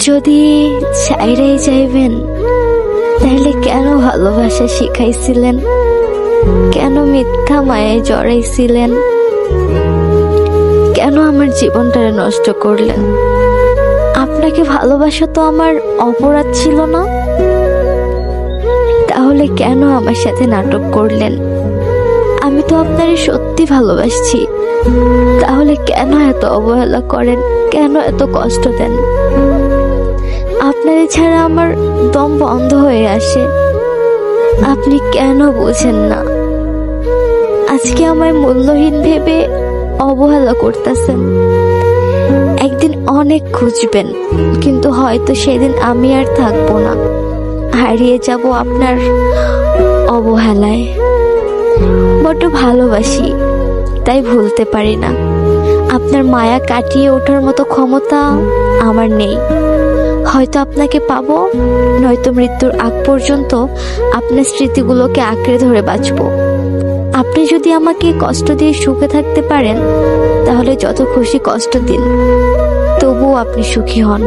যদি চাইরাই যাইবেন তাহলে কেন ভালোবাসা শিখাইছিলেন? কেন মিথ্যা মায়ে জড়াইছিলেন? কেন আমার জীবনটা নষ্ট করলেন? আপনাকে ভালোবাসা তো আমার অপরাধ ছিল না, তাহলে কেন আমার সাথে নাটক করলেন? আমি তো আপনারে সত্যি ভালোবাসছি, তাহলে কেন এত অবহেলা করেন? কেন এত কষ্ট দেন? আপনাদের ছাড়া আমার দম বন্ধ হয়ে আসে, আপনি কেন বোঝেন না? আজকে আমায় মূল্যহীন ভেবে অবহেলা করতেছেন। একদিন অনেক খুঁজবেন, কিন্তু হয়তো সেদিন আমি আর থাকবো না, হারিয়ে যাব আপনার অবহেলায়। বড্ড ভালোবাসি, তাই ভুলতে পারি না। আপনার মায়া কাটিয়ে ওঠার মতো ক্ষমতা আমার নেই। হয়তো আপনাকে পাবো, নয়তো মৃত্যুর আগ পর্যন্ত আপনার স্মৃতিগুলোকে আঁকড়ে ধরে বাঁচবো। আপনি যদি আমাকে কষ্ট দিয়ে সুখে থাকতে পারেন, তাহলে যত খুশি কষ্ট দিন, তবুও আপনি সুখী হন।